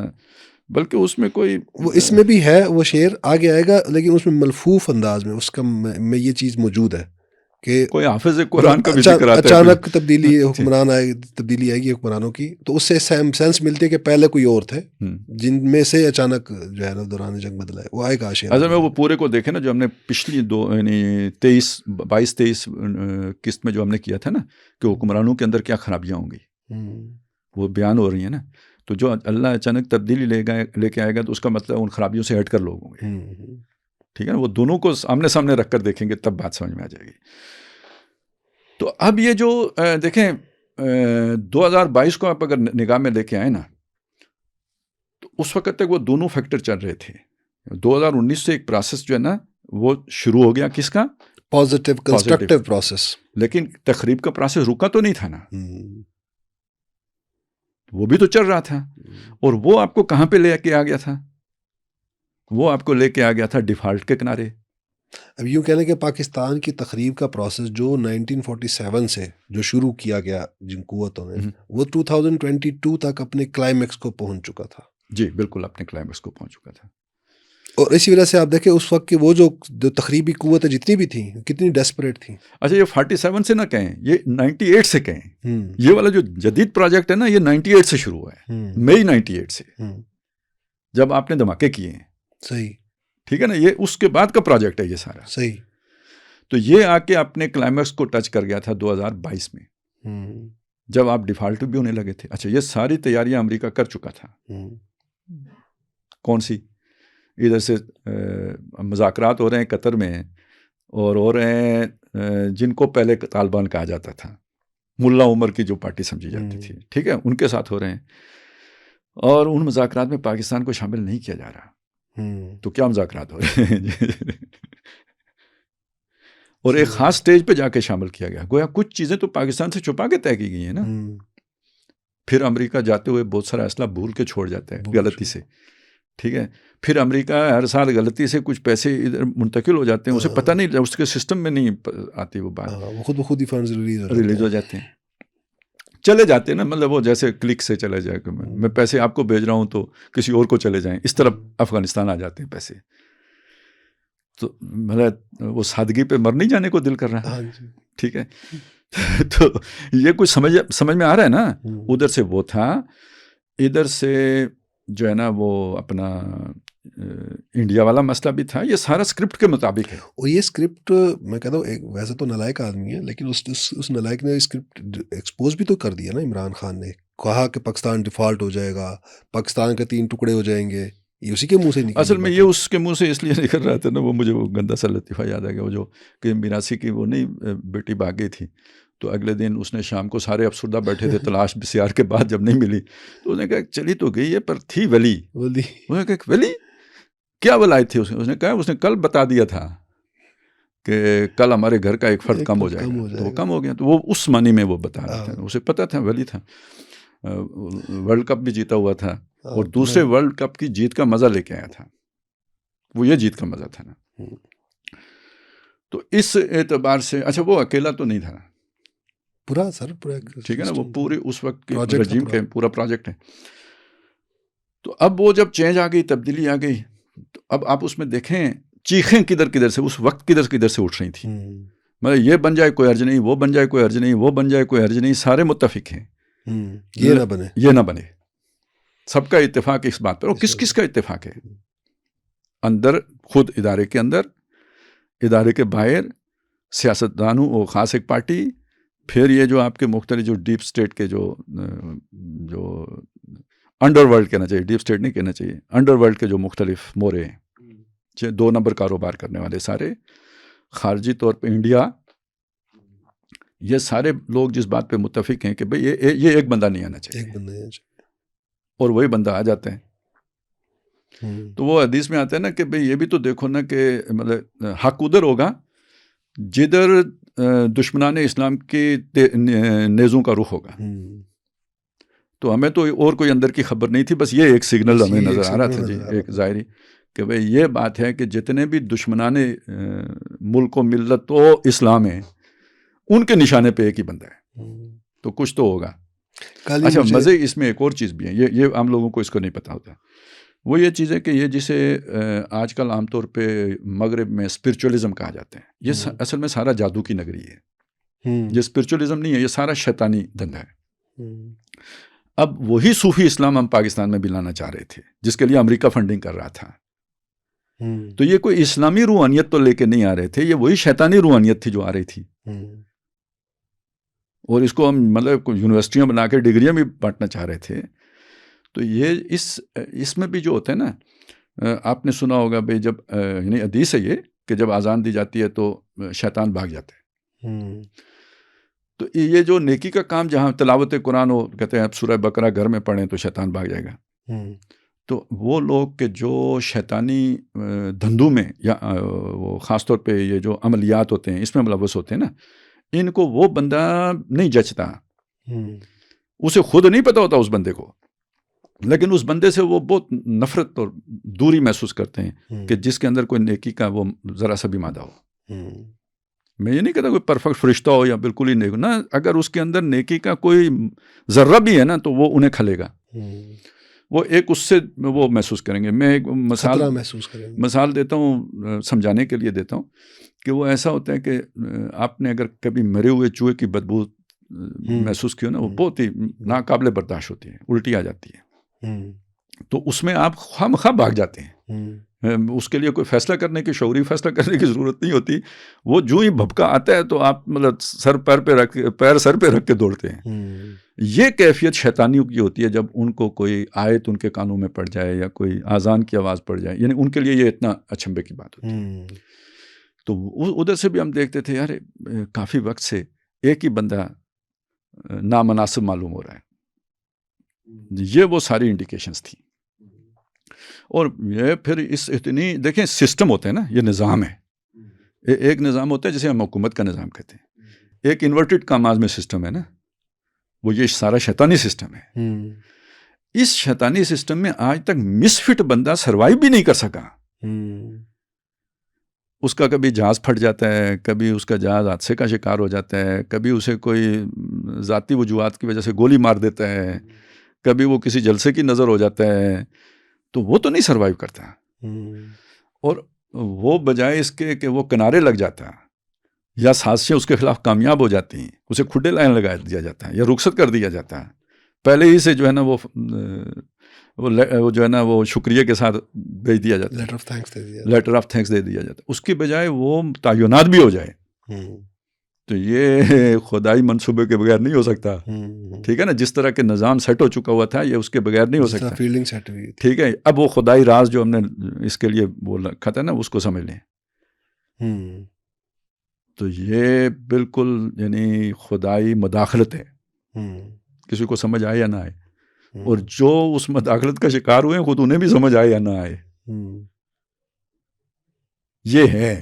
S1: بلکہ اس میں کوئی
S2: وہ اس میں بھی ہے، وہ شعر آگے آئے گا، لیکن اس میں ملفوف انداز میں اس کا میں یہ چیز موجود ہے کہ
S1: کوئی حافظ قرآن کا بھی ذکر آتا ہے.
S2: اچانک تبدیلی حکمران آئے، تبدیلی آئے گی حکمرانوں کی، تو اس سے سینس ملتی ہے کہ پہلے کوئی اور تھے جن میں سے اچانک جو ہے نا دوران جنگ بدلا ہے. وہ آئے گا شعر.
S1: اصل میں وہ پورے کو دیکھیں نا، جو ہم نے پچھلی یعنی 22-23 قسط میں جو ہم نے کیا تھا نا کہ حکمرانوں کے اندر کیا خرابیاں ہوں گی، وہ بیان ہو رہی ہیں نا. تو جو اللہ اچانک تبدیلی لے کے آئے گا تو اس کا مطلب ان خرابیوں سے ہٹ کر لوگ ہوں گے. ٹھیک ہے نا. وہ دونوں کو آمنے سامنے رکھ کر دیکھیں گے تب بات سمجھ میں آ جائے گی. تو اب یہ جو دیکھیں 2022 کو آپ اگر نگاہ میں لے کے آئے نا، تو اس وقت تک وہ دونوں فیکٹر چل رہے تھے. 2019 سے ایک پروسیس جو ہے نا وہ شروع ہو گیا، کس کا؟
S2: Positive constructive process.
S1: لیکن تخریب کا پروسیس رکا تو نہیں تھا نا، وہ بھی تو چل رہا تھا. اور وہ آپ کو کہاں پہ لے کے آ گیا تھا؟ وہ آپ کو لے کے آ گیا تھا ڈیفالٹ کے کنارے.
S2: اب یوں کہنے کہ پاکستان کی تخریب کا پروسیس جو 1947 سے جو شروع کیا گیا جن قوتوں نے، وہ 2022 تک اپنے کلائمیکس کو پہنچ چکا تھا.
S1: جی بالکل، اپنے کلائمیکس کو پہنچ چکا تھا.
S2: اور اسی وجہ سے آپ دیکھیں اس وقت کی وہ جو تخریبی قوتیں جتنی بھی تھیں کتنی ڈیسپریٹ تھیں.
S1: اچھا یہ 47 سے نہ کہیں، یہ 98 سے کہیں. یہ والا جو جدید پروجیکٹ ہے نا یہ 98 سے شروع ہوا ہے، مئی 98 سے، جب آپ نے دھماکے کیے ہیں.
S2: صحیح.
S1: ٹھیک ہے نا. یہ اس کے بعد کا پروجیکٹ ہے یہ سارا.
S2: صحیح.
S1: تو یہ آ کے اپنے کلائمیکس کو ٹچ کر گیا تھا 2022 میں، جب آپ ڈیفالٹ بھی ہونے لگے تھے. اچھا یہ ساری تیاریاں امریکہ کر چکا تھا. کون سی؟ ادھر سے مذاکرات ہو رہے ہیں قطر میں، اور ہو رہے ہیں جن کو پہلے طالبان کہا جاتا تھا، ملا عمر کی جو پارٹی سمجھی جاتی تھی. ٹھیک ہے، ان کے ساتھ ہو رہے ہیں. اور ان مذاکرات میں پاکستان کو شامل نہیں کیا جا رہا. تو کیا مذاکرات ہو رہے ہیں؟ اور ایک خاص سٹیج پہ جا کے شامل کیا گیا. گویا کچھ چیزیں تو پاکستان سے چھپا کے طے کی گئی ہیں نا. پھر امریکہ جاتے ہوئے بہت سارا اسلحہ بھول کے چھوڑ جاتا ہے غلطی سے, ٹھیک ہے. پھر امریکہ ہر سال غلطی سے کچھ پیسے ادھر منتقل ہو جاتے ہیں, اسے پتہ نہیں, اس کے سسٹم میں نہیں آتی وہ بات,
S2: وہ خود بخود ہی فنڈز
S1: ریلیز ہو جاتے ہیں, چلے جاتے ہیں نا. مطلب وہ جیسے کلک سے چلے جائے کہ میں پیسے آپ کو بھیج رہا ہوں تو کسی اور کو چلے جائیں, اس طرف افغانستان آ جاتے ہیں پیسے. تو مطلب وہ سادگی پہ مر نہیں جانے کو دل کر رہا ہے, ٹھیک ہے. تو یہ کچھ سمجھ میں آ رہا ہے نا. ادھر سے وہ تھا, ادھر سے جو ہے نا وہ اپنا انڈیا والا مسئلہ بھی تھا. یہ سارا اسکرپٹ کے مطابق ہے.
S2: اور یہ اسکرپٹ میں کہتا ہوں ویسے تو نالائق آدمی ہے, لیکن اس نالائق نے اسکرپٹ ایکسپوز بھی تو کر دیا نا. عمران خان نے کہا کہ پاکستان ڈیفالٹ ہو جائے گا, پاکستان کے 3 ٹکڑے ہو جائیں گے, یہ اسی کے منہ سے نکل.
S1: اصل میں یہ اس کے منہ سے اس لیے نہیں کر رہا تھا نا, وہ مجھے وہ گندا سا لطیفہ یاد آ گیا. وہ جو کہ میراسی کی وہ نہیں بیٹی بھاگ گئی تھی, تو اگلے دن اس نے شام کو سارے افسردہ بیٹھے تھے تلاش بسیار کے بعد, جب نہیں ملی تو اس نے کہا چلی تو گئی ہے پر تھی ولی. اس نے کہا ولی کیا ولائی تھی؟ اس نے کہا اس نے کل بتا دیا تھا کہ کل ہمارے گھر کا ایک فرد کم ہو جائے گا, تو وہ کم ہو گیا. تو وہ اس معنی میں وہ بتا رہا تھا, اسے پتہ تھا ولی تھا. ورلڈ کپ بھی جیتا ہوا تھا, اور دوسرے ورلڈ کپ کی جیت کا مزہ لے کے آیا تھا. وہ یہ جیت کا مزہ تھا نا. تو اس اعتبار سے اچھا وہ اکیلا تو نہیں تھا
S2: پورا سر,
S1: ٹھیک ہے نا, وہ پورے اس وقت کے رجیم کے پورا پروجیکٹ ہے. تو اب وہ جب چینج آ گئی, تبدیلی آ گئی, تو اب آپ اس میں دیکھیں چیخیں کدھر سے اس وقت کدھر سے اٹھ رہی تھیں. مطلب یہ بن جائے کوئی حرج نہیں, وہ بن جائے کوئی حرج نہیں, وہ بن جائے کوئی حرج نہیں, سارے متفق ہیں یہ نہ بنے. سب کا اتفاق اس بات پر. اور کس کا اتفاق ہے؟ اندر خود ادارے کے اندر, ادارے کے باہر, سیاستدانوں اور خاص ایک پارٹی, پھر یہ جو آپ کے مختلف جو ڈیپ اسٹیٹ کے جو انڈر ورلڈ کہنا چاہیے, ڈیپ اسٹیٹ نہیں کہنا چاہیے, انڈر ورلڈ کے جو مختلف مورے ہیں, 2 نمبر کاروبار کرنے والے سارے, خارجی طور پہ انڈیا, یہ سارے لوگ جس بات پہ متفق ہیں کہ بھئی یہ ایک بندہ نہیں آنا چاہیے, اور وہی بندہ آ جاتے ہیں. تو وہ حدیث میں آتا ہے نا کہ بھئی یہ بھی تو دیکھو نا کہ مطلب حق ادھر ہوگا جدھر دشمنان اسلام کے نیزوں کا رخ ہوگا. تو ہمیں تو اور کوئی اندر کی خبر نہیں تھی, بس یہ ایک سگنل ہمیں نظر آ رہا تھا جی, ایک ظاہری کہ بھئی یہ بات ہے کہ جتنے بھی دشمنان ملک و ملت و اسلام ہیں ان کے نشانے پہ ایک ہی بندہ ہے, تو کچھ تو ہوگا. اچھا مزے اس میں ایک اور چیز بھی ہے, یہ عام لوگوں کو اس کو نہیں پتا ہوتا. وہ یہ چیز ہے کہ یہ جسے آج کل عام طور پہ مغرب میں اسپرچولیزم کہا جاتا ہے, یہ اصل میں سارا جادو کی نگری ہے. یہ اسپرچولیزم نہیں ہے, یہ سارا شیطانی دھندا ہے. اب وہی صوفی اسلام ہم پاکستان میں بھی لانا چاہ رہے تھے, جس کے لیے امریکہ فنڈنگ کر رہا تھا. تو یہ کوئی اسلامی روحانیت تو لے کے نہیں آ رہے تھے, یہ وہی شیطانی روحانیت تھی جو آ رہی تھی. اور اس کو ہم مطلب یونیورسٹیاں بنا کے ڈگریاں بھی بانٹنا چاہ رہے تھے. تو یہ اس میں بھی جو ہوتا ہے نا, آپ نے سنا ہوگا بھائی جب یعنی حدیث ہے یہ کہ جب اذان دی جاتی ہے تو شیطان بھاگ جاتا ہے. تو یہ جو نیکی کا کام جہاں تلاوت قرآن ہو, کہتے ہیں آپ سورہ بقرہ گھر میں پڑھیں تو شیطان بھاگ جائے گا. تو وہ لوگ کہ جو شیطانی دھندوں میں یا وہ خاص طور پہ یہ جو عملیات ہوتے ہیں اس میں ملوث ہوتے ہیں نا, ان کو وہ بندہ نہیں جچتا. اسے خود نہیں پتا ہوتا اس بندے کو, لیکن اس بندے سے وہ بہت نفرت اور دوری محسوس کرتے ہیں کہ جس کے اندر کوئی نیکی کا وہ ذرا سا بھی مادہ ہو. میں یہ نہیں کہتا کوئی پرفیکٹ فرشتہ ہو یا بالکل ہی نہیں ہو نا, اگر اس کے اندر نیکی کا کوئی ذرہ بھی ہے نا تو وہ انہیں کھلے گا, وہ ایک اس سے وہ محسوس کریں گے. میں ایک مثال دیتا ہوں, سمجھانے کے لیے دیتا ہوں کہ وہ ایسا ہوتا ہے کہ آپ نے اگر کبھی مرے ہوئے چوہے کی بدبو محسوس کی ہو نا, وہ بہت ہی ناقابل برداشت ہوتی ہے, الٹی آ جاتی ہے. تو اس میں آپ خواہ بھاگ جاتے ہیں, اس کے لیے کوئی فیصلہ کرنے کی, شعوری فیصلہ کرنے کی ضرورت نہیں ہوتی. وہ جو ہی بھبکا آتا ہے تو آپ مطلب پیر سر پہ رکھ کے دوڑتے ہیں. یہ کیفیت شیطانیوں کی ہوتی ہے جب ان کو کوئی آیت ان کے کانوں میں پڑ جائے یا کوئی اذان کی آواز پڑ جائے, یعنی ان کے لیے یہ اتنا اچھمبے کی بات ہوتی ہے. تو ادھر سے بھی ہم دیکھتے تھے یار کافی وقت سے ایک ہی بندہ نامناسب معلوم ہو رہا ہے. یہ وہ ساری انڈیکیشنز تھیں. اور یہ پھر اس اتنی دیکھیں سسٹم ہوتے ہیں نا, یہ نظام ہے, ایک نظام ہوتا ہے جسے ہم حکومت کا نظام کہتے ہیں، ایک انورٹڈ کاماز میں سسٹم ہے نا، وہ یہ سارا شیطانی سسٹم ہے. اس شیطانی سسٹم میں آج تک مس فٹ بندہ سروائیو بھی نہیں کر سکا. اس کا کبھی جہاز پھٹ جاتا ہے، کبھی اس کا جہاز حادثے کا شکار ہو جاتا ہے، کبھی اسے کوئی ذاتی وجوہات کی وجہ سے گولی مار دیتا ہے، کبھی وہ کسی جلسے کی نظر ہو جاتا ہے، تو وہ تو نہیں سروائیو کرتا. اور وہ بجائے اس کے کہ وہ کنارے لگ جاتا یا سازشیں اس کے خلاف کامیاب ہو جاتی ہیں، اسے کھڈے لائن لگا دیا جاتا ہے یا رخصت کر دیا جاتا ہے پہلے ہی سے، جو ہے نا وہ جو ہے نا وہ شکریہ کے ساتھ بھیج دیا جاتا ہے، لیٹر آف تھینکس دے دیا جاتا ہے، اس کی بجائے وہ تعینات بھی ہو جائے. تو یہ خدائی منصوبے کے بغیر نہیں ہو سکتا. ٹھیک ہے نا، جس طرح کے نظام سیٹ ہو چکا ہوا تھا یہ اس کے بغیر نہیں ہو سکتا.
S2: فیلڈنگ سیٹ ہوئی.
S1: ٹھیک ہے، اب وہ خدائی راز جو ہم نے اس کے لیے بول رکھا تھا نا، اس کو سمجھ لیں. تو یہ بالکل یعنی خدائی مداخلت ہے، کسی کو سمجھ آئے یا نہ آئے. اور جو اس مداخلت کا شکار ہوئے ہیں خود انہیں بھی سمجھ آئے یا نہ آئے، یہ ہے.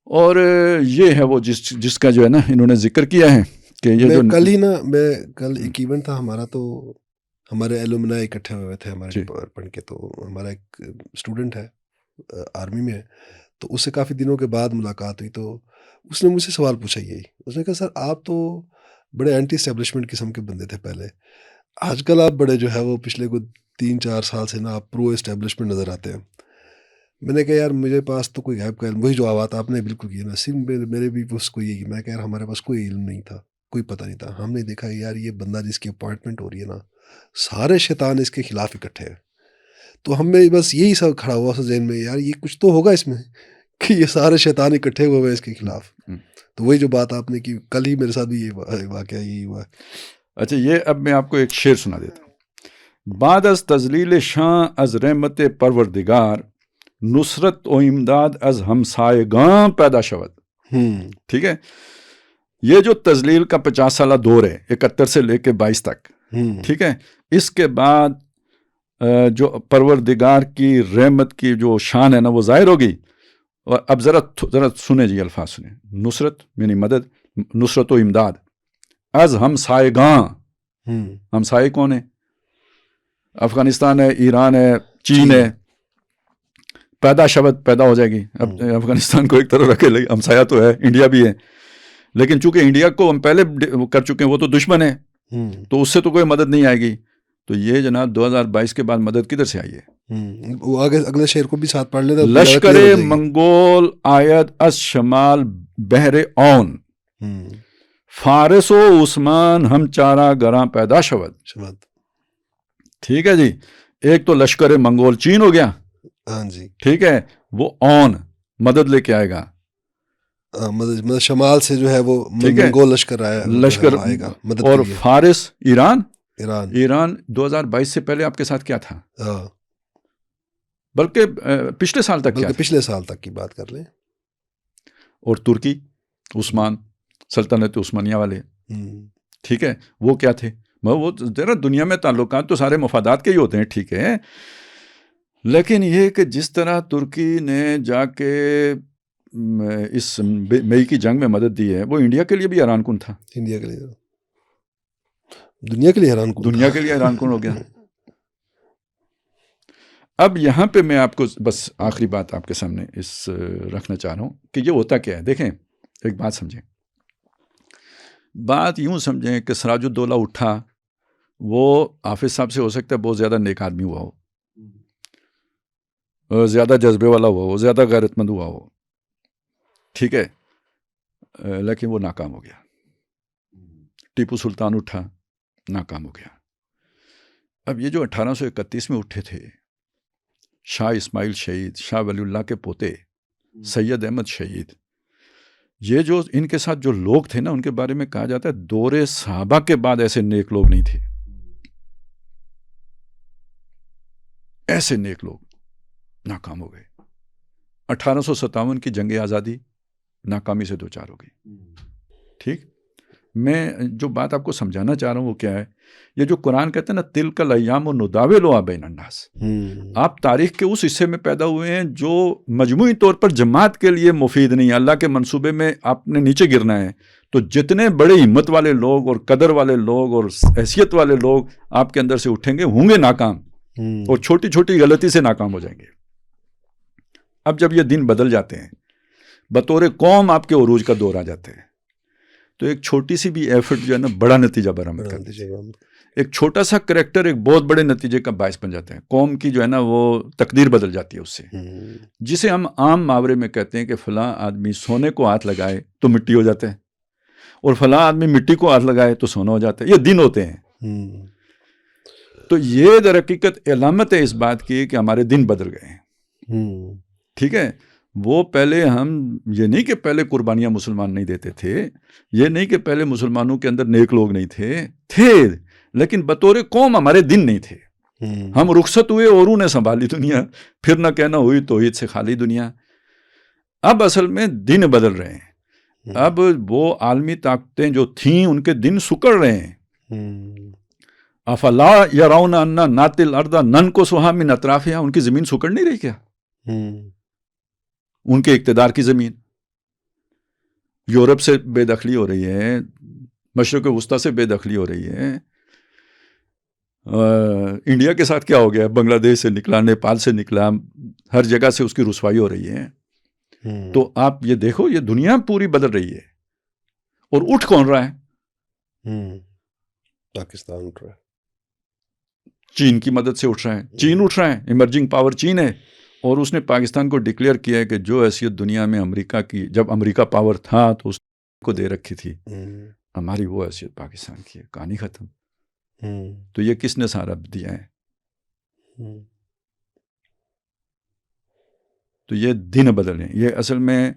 S1: اور یہ ہے وہ جس کا جو ہے نا انہوں نے ذکر کیا ہے کہ یہ جو
S2: کل ایک ایونٹ تھا ہمارا، تو ہمارے ایلومنائی اکٹھے ہوئے تھے ہمارے پڑھ کے. تو ہمارا ایک اسٹوڈنٹ ہے آرمی میں، تو اس سے کافی دنوں کے بعد ملاقات ہوئی. تو اس نے مجھ سے سوال پوچھا یہی، اس نے کہا سر آپ تو بڑے اینٹی اسٹیبلشمنٹ قسم کے بندے تھے پہلے، آج کل آپ بڑے جو ہے وہ پچھلے کو 3-4 سال سے نا آپ پرو اسٹیبلشمنٹ نظر آتے ہیں. میں نے کہا یار میرے پاس تو کوئی غیب کا علم، وہی جو آوات آپ نے بالکل کی نا، صرف میرے بھی بس کو یہی. میں کہہ یار ہمارے پاس کوئی علم نہیں تھا، کوئی پتہ نہیں تھا. ہم نے دیکھا یار یہ بندہ جس کی اپوائنٹمنٹ ہو رہی ہے نا، سارے شیطان اس کے خلاف اکٹھے ہیں. تو ہم میں بس یہی سب کھڑا ہوا اس ذہن میں، یار یہ کچھ تو ہوگا اس میں کہ یہ سارے شیطان اکٹھے ہوئے ہیں اس کے خلاف. تو وہی جو بات آپ نے کی، کل ہی میرے ساتھ بھی یہ واقعہ یہی ہوا.
S1: اچھا، یہ اب میں آپ کو ایک شعر سنا دیتا ہوں. بعد از تذلیل شاں از رحمت پروردگار، نصرت و امداد از ہمسائگاں پیدا شود. ٹھیک ہے، یہ جو تذلیل کا 50 سالہ دور ہے 71 سے لے کے 22 تک، ٹھیک ہے، اس کے بعد جو پروردگار کی رحمت کی جو شان ہے نا وہ ظاہر ہوگی. اور اب ذرا سنیں جی، الفاظ سنیں. نصرت یعنی مدد، نصرت و امداد از ہمسائگاں. ہمسائے کون ہے؟ افغانستان ہے، ایران ہے، چین ہے. پیدا شبد پیدا ہو جائے گی. اب افغانستان کو ایک طرف رکھے، ہمسایہ تو ہے، انڈیا بھی ہے، لیکن چونکہ انڈیا کو ہم پہلے کر چکے ہیں، وہ تو دشمن ہے، تو اس سے تو کوئی مدد نہیں آئے گی. تو یہ جناب 2022 کے بعد مدد کدھر سے آئی ہے؟
S2: وہ آگے اگلے شعر کو بھی ساتھ پڑھ لیتا.
S1: لشکر منگول آید از شمال بحر اون، فارس و عثمان ہم چارہ گراں پیدا شود. ٹھیک ہے جی، ایک تو لشکر منگول چین ہو گیا،
S2: ہاں جی،
S1: ٹھیک ہے، وہ اون مدد لے کے آئے گا.
S2: مدد شمال سے جو ہے وہ منگول لشکر آئے گا مدد.
S1: اور فارس ایران 2022 سے پہلے آپ کے ساتھ کیا تھا؟ بلکہ پچھلے سال تک،
S2: پچھلے سال تک کی بات کر لیں.
S1: اور ترکی، عثمان، سلطنت عثمانیہ والے، ٹھیک ہے، وہ کیا تھے؟ وہ ذرا دنیا میں تعلقات تو سارے مفادات کے ہی ہوتے ہیں، ٹھیک ہے، لیکن یہ کہ جس طرح ترکی نے جا کے اس مئی کی جنگ میں مدد دی ہے، وہ انڈیا کے لیے بھی حیران کن تھا.
S2: انڈیا کے لیے، دنیا کے لیے حیران کن،
S1: دنیا کے لیے حیران کن ہو گیا. اب یہاں پہ میں آپ کو بس آخری بات آپ کے سامنے رکھنا چاہ رہا ہوں کہ یہ ہوتا کیا ہے. دیکھیں، ایک بات سمجھیں، بات یوں سمجھیں کہ سراج الدولہ اٹھا، وہ حافظ صاحب سے ہو سکتا ہے بہت زیادہ نیک آدمی ہوا ہو، زیادہ جذبے والا ہوا ہو، زیادہ غیرت مند ہوا ہو، ٹھیک ہے، لیکن وہ ناکام ہو گیا. ٹیپو سلطان اٹھا، ناکام ہو گیا. اب یہ جو 1831 میں اٹھے تھے، شاہ اسماعیل شہید، شاہ ولی اللہ کے پوتے سید احمد شہید، یہ جو ان کے ساتھ جو لوگ تھے نا، ان کے بارے میں کہا جاتا ہے دور صحابہ کے بعد ایسے نیک لوگ نہیں تھے. ایسے نیک لوگ ناکام ہو گئے. 1857 کی جنگ آزادی ناکامی سے دوچار ہو گئی. ٹھیک، میں جو بات آپ کو سمجھانا چاہ رہا ہوں وہ کیا ہے، یہ جو قرآن کہتے ہیں نا تلک الایام نداولها بین الناس، آپ تاریخ کے اس حصے میں پیدا ہوئے ہیں جو مجموعی طور پر جماعت کے لیے مفید نہیں ہے، اللہ کے منصوبے میں آپ نے نیچے گرنا ہے، تو جتنے بڑے ہمت والے لوگ اور قدر والے لوگ اور حیثیت والے لوگ آپ کے اندر سے اٹھیں گے ہوں گے ناکام، اور چھوٹی چھوٹی غلطی سے ناکام ہو جائیں گے۔ اب جب یہ دن بدل جاتے ہیں، بطور قوم آپ کے عروج کا دور آ جاتے ہیں، تو ایک چھوٹی سی بھی ایفرٹ جو ہے نا بڑا نتیجہ برآمد کرتی ہے، ایک چھوٹا سا کریکٹر ایک بہت بڑے نتیجے کا باعث بن جاتا ہے، قوم کی جو ہے نا وہ تقدیر بدل جاتی ہے اس سے، جسے ہم عام محاورے میں کہتے ہیں کہ فلاں آدمی سونے کو ہاتھ لگائے تو مٹی ہو جاتا ہے، اور فلاں آدمی مٹی کو ہاتھ لگائے تو سونا ہو جاتا ہے، یہ دن ہوتے ہیں۔ تو یہ در حقیقت علامت ہے اس بات کی کہ ہمارے دن بدل گئے ہیں، ٹھیک ہے۔ وہ پہلے ہم یہ نہیں کہ پہلے قربانیاں مسلمان نہیں دیتے تھے، یہ نہیں کہ پہلے مسلمانوں کے اندر نیک لوگ نہیں تھے، لیکن بطور قوم ہمارے دن نہیں تھے، ہم رخصت ہوئے اوروں نے سنبھالی دنیا، پھر نہ کہنا ہوئی توحید سے خالی دنیا۔ اب اصل میں دن بدل رہے ہیں، اب وہ عالمی طاقتیں جو تھیں ان کے دن سکڑ رہے ہیں۔ افلا یرون انا ناتی الارض ننقصها من اطرافها، ان کی زمین سکڑ نہیں رہی کیا؟ ان کے اقتدار کی زمین یورپ سے بے دخلی ہو رہی ہے، مشرق وسطیٰ سے بے دخلی ہو رہی ہے، انڈیا کے ساتھ کیا ہو گیا، بنگلہ دیش سے نکلا، نیپال سے نکلا، ہر جگہ سے اس کی رسوائی ہو رہی ہے۔ تو آپ یہ دیکھو یہ دنیا پوری بدل رہی ہے، اور اٹھ کون رہا ہے؟
S2: پاکستان اٹھ رہا ہے،
S1: چین کی مدد سے اٹھ رہا ہے، چین اٹھ رہا ہے، ایمرجنگ پاور چین ہے، اور اس نے پاکستان کو ڈکلیئر کیا ہے کہ جو حیثیت دنیا میں امریکہ کی، جب امریکہ پاور تھا تو اس کو دے رکھی تھی، ہماری وہ حیثیت پاکستان کی ہے، کہانی ختم۔ تو یہ کس نے سہارا دیا ہے؟ تو یہ دن بدلے، یہ اصل میں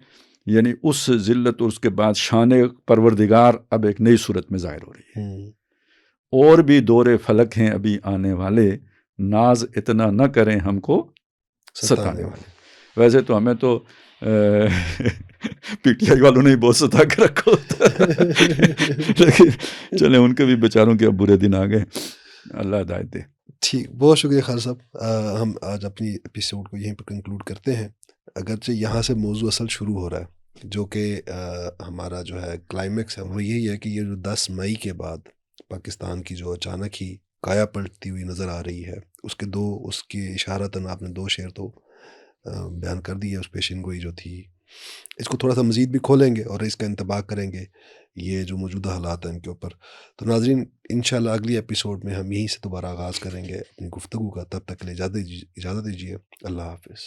S1: یعنی اس ذلت اور اس کے بعد شان پروردگار اب ایک نئی صورت میں ظاہر ہو رہی ہے، اور بھی دور فلک ہیں ابھی آنے والے، ناز اتنا نہ کریں ہم کو ستانے والے۔ ویسے تو ہمیں تو پی ٹی آئی والوں نے ہی بہت ستا کے رکھا ہوتا، لیکن چلیں ان کے بھی بیچاروں کے اب برے دن آ گئے، اللہ ہدایت دے۔
S2: ٹھیک، بہت شکریہ خالد صاحب، ہم آج اپنی ایپیسوڈ کو یہیں پر کنکلوڈ کرتے ہیں، اگرچہ یہاں سے موضوع اصل شروع ہو رہا ہے، جو کہ ہمارا جو ہے کلائمیکس ہے وہ یہی ہے کہ یہ جو 10 مئی کے بعد پاکستان کی جو اچانک ہی کایا پلٹتی ہوئی نظر آ رہی ہے، اس کی اشارتاً آپ نے 2 شعر تو بیان کر دی ہے، اس پیشین گوئی جو تھی، اس کو تھوڑا سا مزید بھی کھولیں گے اور اس کا انتباہ کریں گے یہ جو موجودہ حالات ہیں ان کے اوپر۔ تو ناظرین انشاءاللہ اگلی ایپیسوڈ میں ہم یہیں سے دوبارہ آغاز کریں گے اپنی گفتگو کا، تب تک کے لیے اجازت دیجیے، اللہ حافظ۔